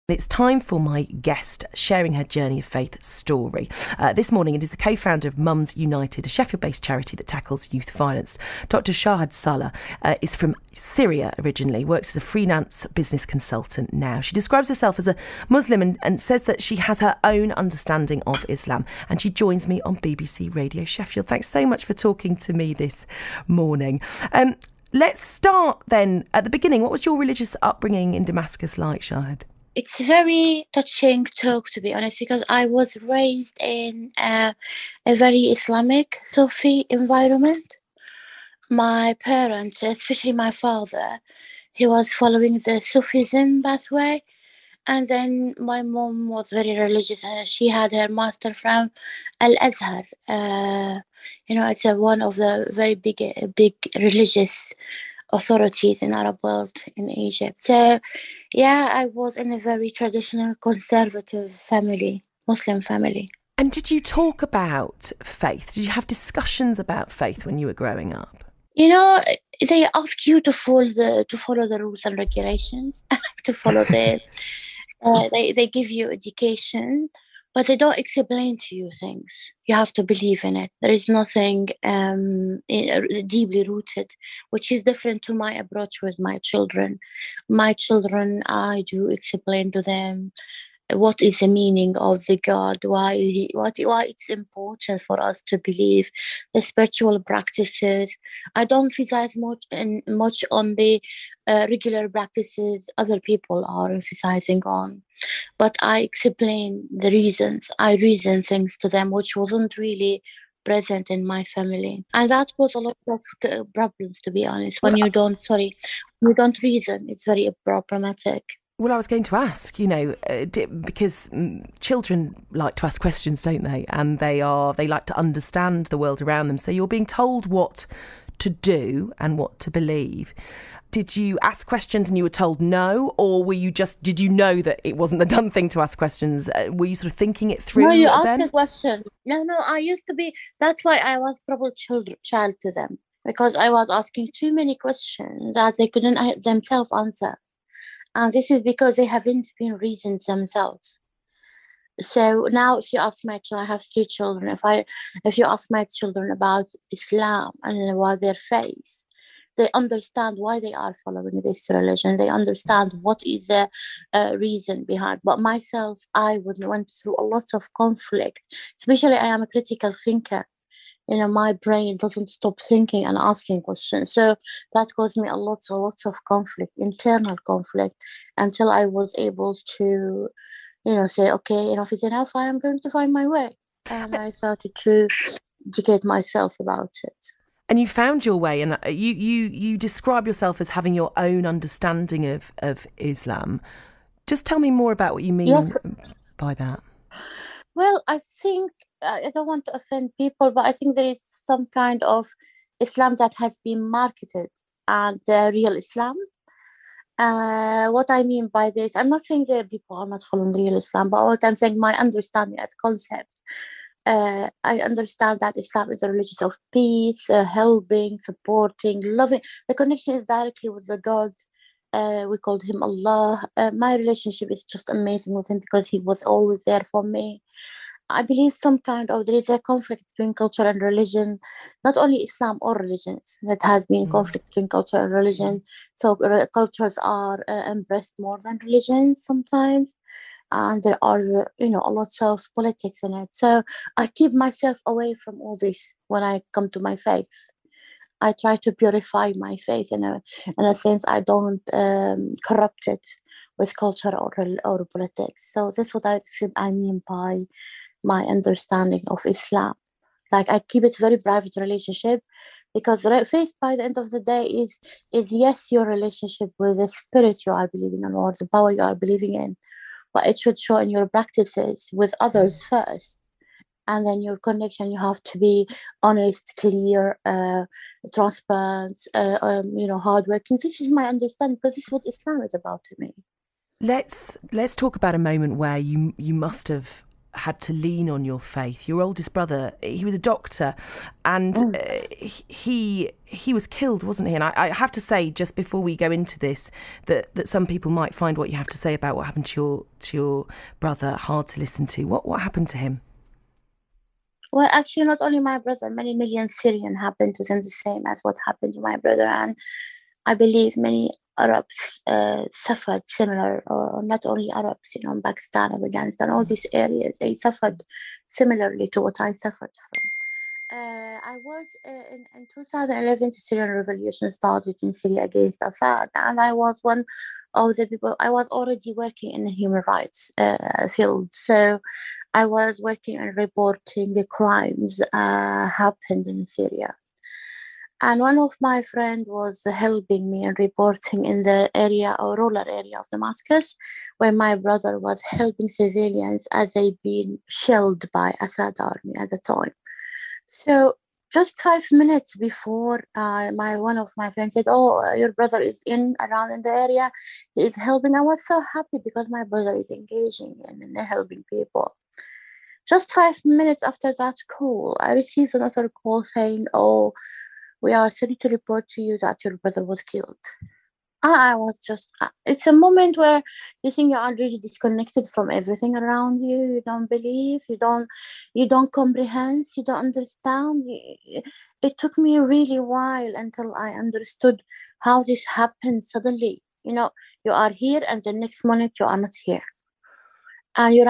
It's time for my guest sharing her journey of faith story. This morning it is the co-founder of Mums United, a Sheffield-based charity that tackles youth violence. Dr. Shahd Salah is from Syria originally, works as a freelance business consultant now. She describes herself as a Muslim and says that she has her own understanding of Islam, and she joins me on BBC Radio Sheffield. Thanks so much for talking to me this morning. Let's start then at the beginning. What was your religious upbringing in Damascus like, Shahd? It's very touching talk, to be honest, because I was raised in a very Islamic Sufi environment. My parents, especially my father, he was following the Sufism pathway. And then my mom was very religious. She had her master from Al-Azhar. It's one of the very big religious authorities in Arab world in Egypt. So yeah, I was in a very traditional conservative family, Muslim family. And did you talk about faith? Did you have discussions about faith when you were growing up? You know, they ask you to follow the rules and regulations, to follow they give you education, but they don't explain to you things. You have to believe in it. There is nothing deeply rooted, which is different to my approach with my children. My children, I do explain to them what is the meaning of the God, why it's important for us to believe the spiritual practices. I don't emphasize much on the regular practices other people are emphasizing on, but I explain the reasons. I reason things to them, which wasn't really present in my family, and that caused a lot of problems, to be honest. When you don't reason, it's very problematic. Well, I was going to ask, because children like to ask questions, don't they? And they like to understand the world around them. So you're being told what to do and what to believe. Did you ask questions and you were told no? Or did you know that it wasn't the done thing to ask questions? Were you sort of thinking it through? No, you then? asked a question. No, I used to be. That's why I was troubled child to them. Because I was asking too many questions that they couldn't themselves answer. And this is because they haven't been reasoned themselves. So now if you ask my children, I have 3 children, if you ask my children about Islam and about their faith, they understand why they are following this religion. They understand what is the reason behind. But myself, I went through a lot of conflict, especially I am a critical thinker. My brain doesn't stop thinking and asking questions. So that caused me a lot of conflict, internal conflict, until I was able to, say, okay, enough is enough. I am going to find my way. And I started to educate myself about it. And you found your way, and you describe yourself as having your own understanding of Islam. Just tell me more about what you mean by that. Well, I think, I don't want to offend people, but I think there is some kind of Islam that has been marketed and the real Islam. What I mean by this, I'm not saying that people are not following real Islam, but what I'm saying, my understanding as concept, I understand that Islam is a religion of peace, helping, supporting, loving. The connection is directly with the God. We called him Allah. My relationship is just amazing with him because he was always there for me. I believe there is a conflict between culture and religion, not only Islam or religions, that has been conflict between culture and religion. So cultures are embraced more than religions sometimes. And there are, a lot of politics in it. So I keep myself away from all this when I come to my faith. I try to purify my faith in a sense. I don't corrupt it with culture or politics. So that's what I mean by my understanding of Islam. Like, I keep it very private relationship, because faith, by the end of the day, is yes, your relationship with the spirit you are believing in or the power you are believing in, but it should show in your practices with others first. And then your connection, you have to be honest, clear, transparent, hardworking. This is my understanding, because this is what Islam is about to me. Let's talk about a moment where you must have had to lean on your faith. Your oldest brother, he was a doctor, and he was killed, wasn't he? And I have to say, just before we go into this, that some people might find what you have to say about what happened to your brother hard to listen to. What happened to him? Well, actually, not only my brother, many million Syrian happened to them the same as what happened to my brother. And I believe many Arabs suffered similar, or not only Arabs, Pakistan, Afghanistan, all these areas, they suffered similarly to what I suffered from. I was in 2011, the Syrian revolution started in Syria against Assad, and I was one of the people. I was already working in the human rights field, so I was working and reporting the crimes happened in Syria. And one of my friends was helping me and reporting in the area or rural area of Damascus, where my brother was helping civilians as they'd been shelled by Assad army at the time. So just 5 minutes before, one of my friends said, "Oh, your brother is around in the area. He is helping." I was so happy because my brother is engaging in helping people. Just 5 minutes after that call, I received another call saying, "Oh, we are sorry to report to you that your brother was killed." I was just, it's a moment where you think you are really disconnected from everything around you. You don't believe, you don't comprehend, you don't understand. It took me a really while until I understood how this happens suddenly. You are here and the next moment you are not here. And you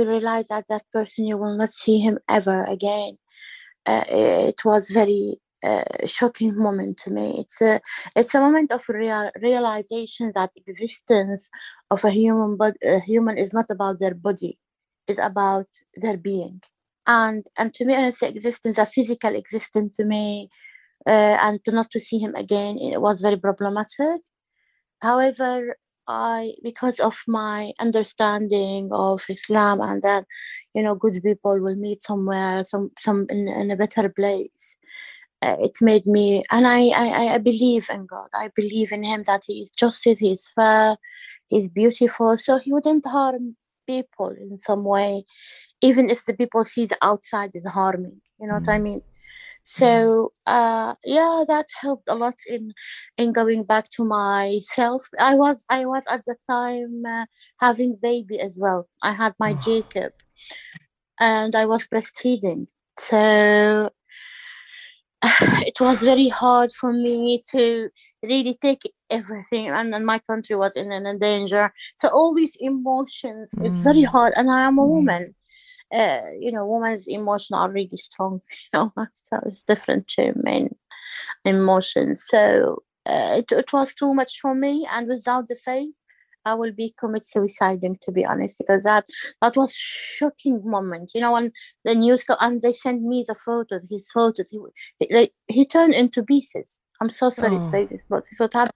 realize that that person, you will not see him ever again. It was very shocking moment to me. It's a moment of realization that existence of a human is not about their body, it's about their being. And to me, it's existence, a physical existence to me, and not to see him again, it was very problematic. However, because of my understanding of Islam, and that good people will meet somewhere, some in a better place. It made me, and I believe in God. I believe in Him that He is justice, He is fair, He's beautiful. So He wouldn't harm people in some way, even if the people see the outside is harming. You know what I mean? So that helped a lot in going back to myself. I was at the time having baby as well. I had my Jacob, and I was breastfeeding. So it was very hard for me to really take everything, and my country was in danger. So all these emotions, it's very hard. And I am a woman. Women's emotions are really strong. So it's different to men emotions. So it was too much for me, and without the faith, I will be commit suiciding, to be honest, because that was shocking moment. When the news and they sent me the photos, his photos, he turned into pieces. I'm so sorry to say this, but this is what happened.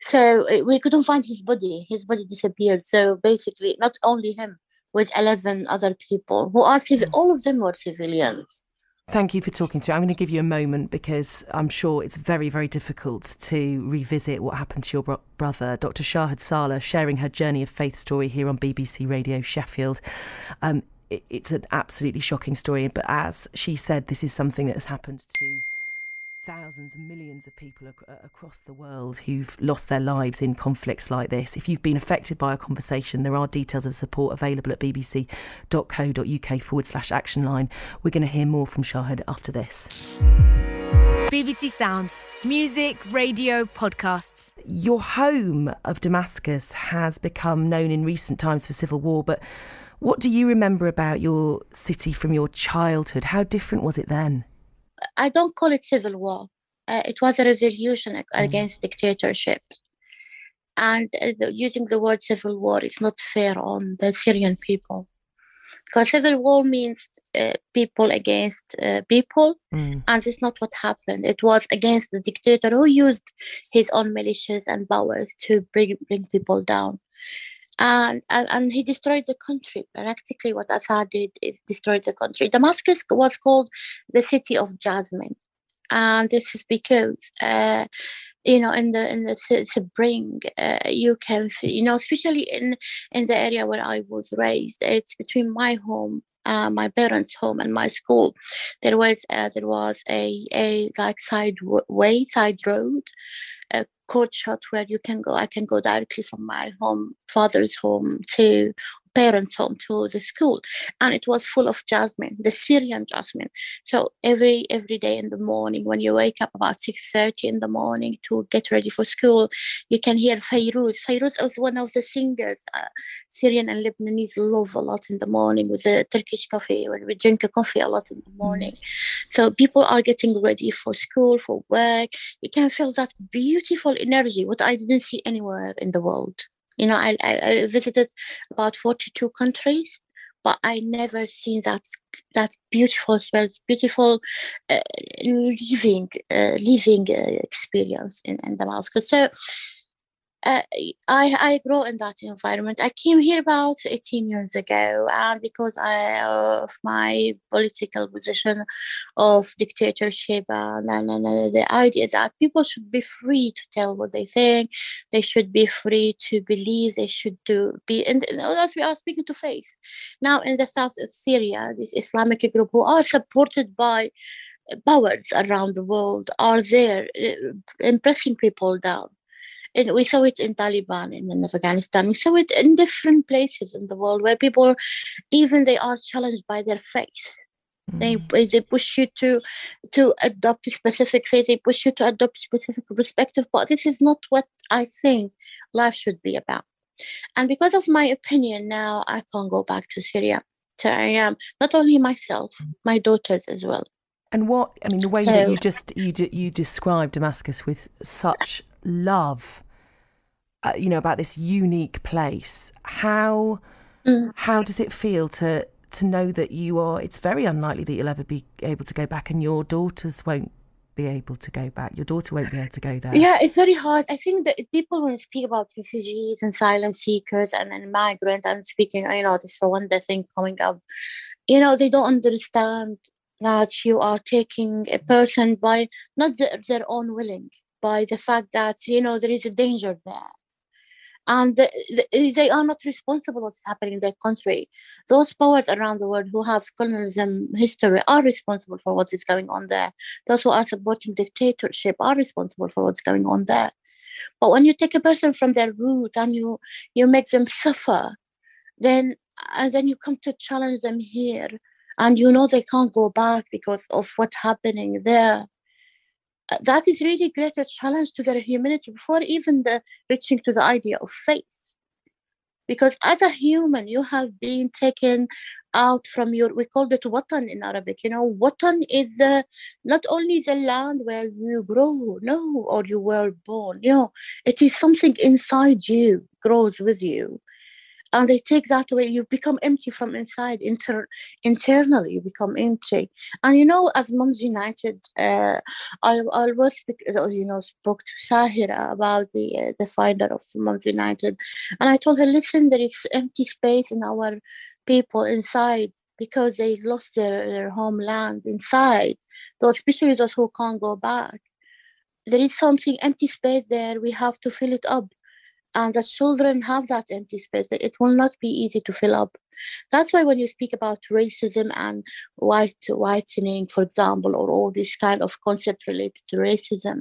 So we couldn't find his body. His body disappeared. So basically, not only him, with 11 other people who are all of them were civilians. Thank you for talking to me. I'm going to give you a moment because I'm sure it's very, very difficult to revisit what happened to your brother. Dr. Shahd Salah sharing her journey of faith story here on BBC Radio Sheffield. It's an absolutely shocking story, but as she said, this is something that has happened to thousands and millions of people across the world who've lost their lives in conflicts like this. If you've been affected by a conversation, there are details of support available at bbc.co.uk/action line. We're going to hear more from Shahd after this. BBC Sounds, music, radio, podcasts. Your home of Damascus has become known in recent times for civil war, but what do you remember about your city from your childhood? How different was it then? I don't call it civil war. It was a revolution against dictatorship. And using the word civil war is not fair on the Syrian people. Because civil war means people against people. And that's not what happened. It was against the dictator who used his own militias and powers to bring people down. And he destroyed the country. Practically what Assad did is destroyed the country. Damascus was called the city of jasmine. And this is because in the spring, you can especially in the area where I was raised. It's between my home, my parents' home, and my school. There was a like side road, a court shot where I can go directly from my father's home to parents' home to the school, and it was full of jasmine, the Syrian jasmine. So every day in the morning, when you wake up about 6:30 in the morning to get ready for school, you can hear Fairuz. Fairuz is one of the singers. Syrian and Lebanese love a lot in the morning with the Turkish coffee. When we drink a coffee a lot in the morning, so people are getting ready for school, for work. You can feel that beautiful energy, what I didn't see anywhere in the world. I visited about 42 countries, but I never seen that beautiful smells, beautiful living experience in Damascus. So I grew in that environment. I came here about 18 years ago, and because of my political position of dictatorship, and the idea that people should be free to tell what they think, they should be free to believe, they should be, and as we are speaking to faith. Now in the south of Syria, this Islamic group who are supported by powers around the world are there impressing people down. And we saw it in Taliban and in Afghanistan. We saw it in different places in the world where people, even they are challenged by their faith. They push you to adopt a specific faith. They push you to adopt a specific perspective. But this is not what I think life should be about. And because of my opinion now, I can't go back to Syria. So I am not only myself, my daughters as well. And the way that you describe Damascus with such love, about this unique place. How does it feel to know that it's very unlikely that you'll ever be able to go back, and your daughters won't be able to go back. Your daughter won't be able to go there. Yeah, it's very hard. I think that people, when they speak about refugees and asylum seekers and migrants, and speaking, this Rwanda thing coming up, they don't understand that you are taking a person by not their own willing, by the fact that, there is a danger there. And they are not responsible for what's happening in their country. Those powers around the world who have colonialism history are responsible for what is going on there. Those who are supporting dictatorship are responsible for what's going on there. But when you take a person from their root and you make them suffer, then you come to challenge them here, and they can't go back because of what's happening there. That is really greater challenge to their humanity before even reaching to the idea of faith. Because as a human, you have been taken out from we called it watan in Arabic. Watan is not only the land where you grow, or you were born. It is something inside you, grows with you. And they take that away. You become empty from inside. Internally, you become empty. And as Moms United, I always spoke to Sahira about the founder of Moms United, and I told her, listen, there is empty space in our people inside because they lost their homeland inside. Especially those who can't go back. There is something empty space there. We have to fill it up. And the children have that empty space. It will not be easy to fill up. That's why when you speak about racism and whitening, for example, or all this kind of concept related to racism,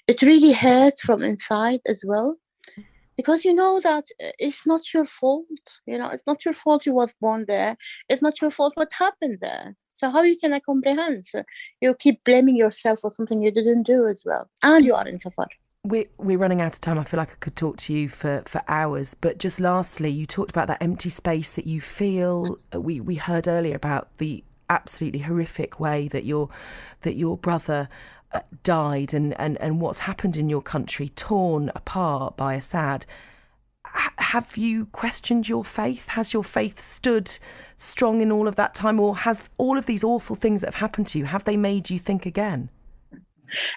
it really hurts from inside as well. Because that it's not your fault. It's not your fault you was born there. It's not your fault what happened there. So how you can comprehend? You keep blaming yourself for something you didn't do as well. And you are in safar. We're running out of time. I feel like I could talk to you for hours. But just lastly, you talked about that empty space that you feel. We heard earlier about the absolutely horrific way that your brother died and what's happened in your country, torn apart by Assad. Have you questioned your faith? Has your faith stood strong in all of that time? Or have all of these awful things that have happened to you, have they made you think again?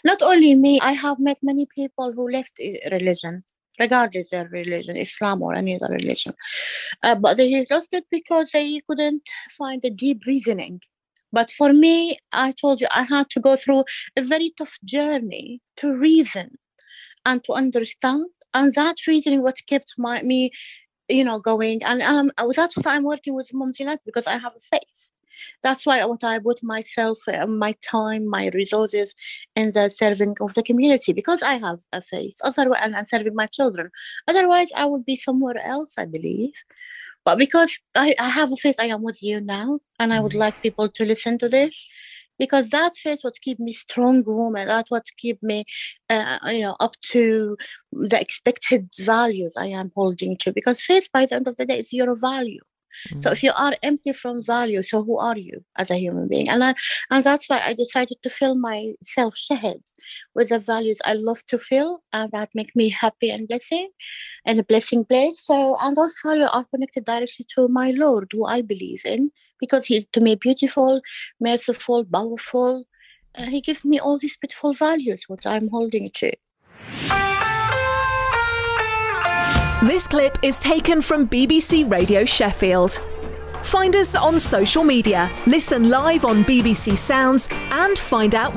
Not only me, I have met many people who left religion, regardless their religion, Islam or any other religion. But they lost it because they couldn't find a deep reasoning. But for me, I told you, I had to go through a very tough journey to reason and to understand. And that reasoning what kept me, going. And that's what I'm working with Moms United, because I have a faith. That's why what I put myself, my time, my resources in the serving of the community, because I have a faith. Otherwise, and serving my children. Otherwise, I would be somewhere else, I believe. But because I have a faith, I am with you now, and I would like people to listen to this, because that faith would keep me strong woman. That would keep me, up to the expected values I am holding to. Because faith, by the end of the day, is your value. So if you are empty from value, so who are you as a human being? And that's why I decided to fill myself, Shahd, with the values I love to feel, and that make me happy and blessing, and a blessing place. So, and those values are connected directly to my Lord, who I believe in, because He is to me beautiful, merciful, powerful. He gives me all these beautiful values, which I'm holding to. This clip is taken from BBC Radio Sheffield. Find us on social media, listen live on BBC Sounds, and find out more.